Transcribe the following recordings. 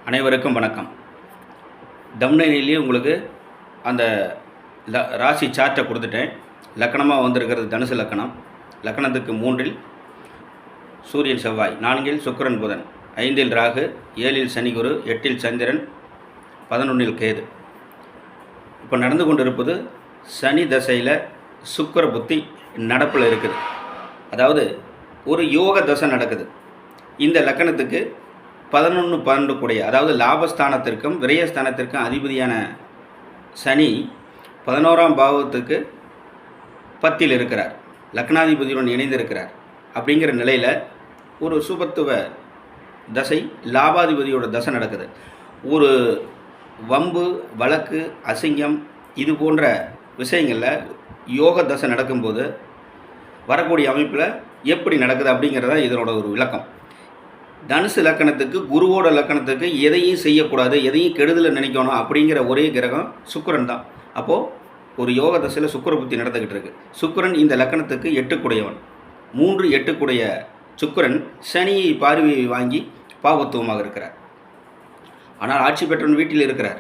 அனைவருக்கும் வணக்கம். தம்னையிலேயே உங்களுக்கு அந்த ராசி சார்ட்டை கொடுத்துட்டேன். லக்கணமாக வந்திருக்கிறது தனுசு லக்கணம். லக்கணத்துக்கு 3இல் சூரியன் செவ்வாய், 4இல் சுக்கிரன் புதன், 5இல் ராகு, 7இல் சனி குரு, 8இல் சந்திரன், 11இல் கேது. இப்போ நடந்து கொண்டிருப்பது சனி தசையில் சுக்கிர புத்தி நடப்பில் இருக்குது. அதாவது ஒரு யோக தசை நடக்குது. இந்த லக்கணத்துக்கு 11-12 கூடிய, அதாவது லாபஸ்தானத்திற்கும் விரயஸ்தானத்திற்கும் அதிபதியான சனி 11ஆம் பாவத்துக்கு 10இல் இருக்கிறார். லக்னாதிபதியுடன் இணைந்திருக்கிறார். அப்படிங்கிற நிலையில் ஒரு சுபத்துவ தசை, லாபாதிபதியோட தசை நடக்குது. ஒரு வம்பு, வழக்கு, அசிங்கம் இது போன்ற விஷயங்களில் யோக தசை நடக்கும்போது வரக்கூடிய அமைப்பில் எப்படி நடக்குது அப்படிங்கிறத இதனோட ஒரு விளக்கம். தனுசு லக்கணத்துக்கு, குருவோட லக்கணத்துக்கு எதையும் செய்யக்கூடாது, எதையும் கெடுதலை நினைக்கணும் அப்படிங்கிற ஒரே கிரகம் சுக்கிரன் தான். அப்போது ஒரு யோக தசையில் சுக்கிர புத்தி நடந்துக்கிட்டு இருக்கு. சுக்கிரன் இந்த லக்கணத்துக்கு 8 3-8 சுக்கிரன் சனியை பார்வையை வாங்கி பாவத்துவமாக இருக்கிறார். ஆனால் ஆட்சி பெற்றவன் வீட்டில் இருக்கிறார்.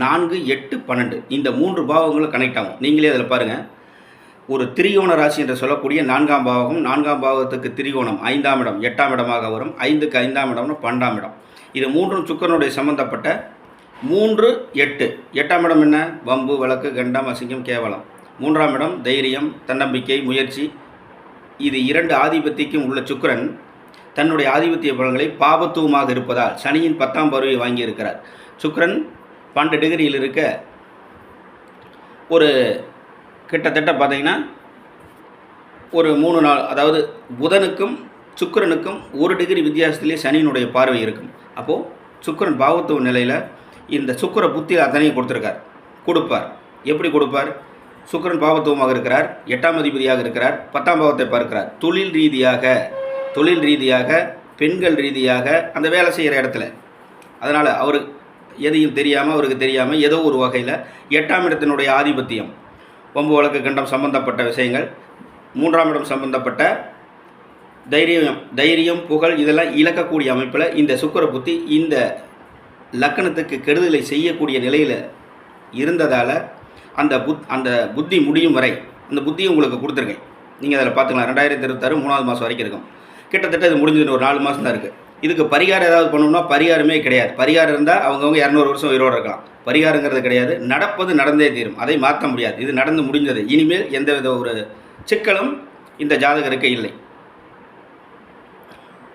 4, 8, 12 இந்த 3 பாவங்களும் கனெக்ட் ஆகும். நீங்களே அதில் பாருங்கள். ஒரு திரிகோண ராசி என்று சொல்லக்கூடிய 4ஆம் பாவகம், 4ஆம் பாவத்துக்கு திரிகோணம் 5ஆம் இடம் 8ஆம் இடமாக வரும். 5க்கு 5ஆம் இடம்னு 12ஆம் இடம். இது 3ம் சுக்கிரனுடைய சம்பந்தப்பட்ட 3, 8. 8ஆம் இடம் என்ன? வம்பு, வழக்கு, கண்டம், அசிங்கம், கேவலம். 3ஆம் இடம் தைரியம், தன்னம்பிக்கை, முயற்சி. இது 2 ஆதிபத்தியக்கும் உள்ள சுக்கிரன் தன்னுடைய ஆதிபத்திய பலன்களை பாபத்துவமாக இருப்பதால் சனியின் 10ஆம் பார்வையை வாங்கியிருக்கிறார். சுக்கிரன் 12 டிகிரியில் இருக்க ஒரு கிட்டத்தட்ட பார்த்தீங்கன்னா ஒரு 3 நாள், அதாவது புதனுக்கும் சுக்கிரனுக்கும் 1 டிகிரி வித்தியாசத்திலே சனியினுடைய பார்வை இருக்கும். அப்போது சுக்கிரன் பாவத்துவ நிலையில் இந்த சுக்கிர புத்தி அத்தனையும் கொடுப்பார். எப்படி கொடுப்பார்? சுக்கிரன் பாவத்துவமாக இருக்கிறார், 8ஆம் அதிபதியாக இருக்கிறார், 10ஆம் பாவத்தை பார்க்கிறார். தொழில் ரீதியாக பெண்கள் ரீதியாக அந்த வேலை செய்கிற இடத்துல, அதனால் எதையும் தெரியாமல், அவருக்கு தெரியாமல் ஏதோ ஒரு வகையில் 8ஆம் இடத்தினுடைய ஆதிபத்தியம், வம்பு, வழக்கு, கண்டம் சம்பந்தப்பட்ட விஷயங்கள், 3ஆம் இடம் சம்பந்தப்பட்ட தைரியம், புகழ் இதெல்லாம் இழக்கக்கூடிய அமைப்பில் இந்த சுக்கிர புத்தி இந்த லக்கணத்துக்கு கெடுதலை செய்யக்கூடிய நிலையில் இருந்ததால் அந்த புத்தி முடியும் வரை அந்த புத்தியை உங்களுக்கு கொடுத்துருக்கேன். நீங்கள் அதில் பார்த்துக்கலாம். 2026 3ஆவது மாதம் வரைக்கும் இருக்கும். கிட்டத்தட்ட இது முடிஞ்சது ஒரு 4 மாதம் தான் இருக்குது. இதுக்கு பரிகாரம் ஏதாவது பண்ணணும்னா பரிகாரமே கிடையாது. பரிகாரம் இருந்தால் அவங்கவுங்க 200 வருஷம் உயிரோடு இருக்கலாம். பரிகாரங்கிறது கிடையாது. நடப்பது நடந்தே தீரும். அதை மாற்ற முடியாது. இது நடந்து முடிந்தது. இனிமேல் எந்தவித ஒரு சிக்கலும் இந்த ஜாதகருக்கு இல்லை.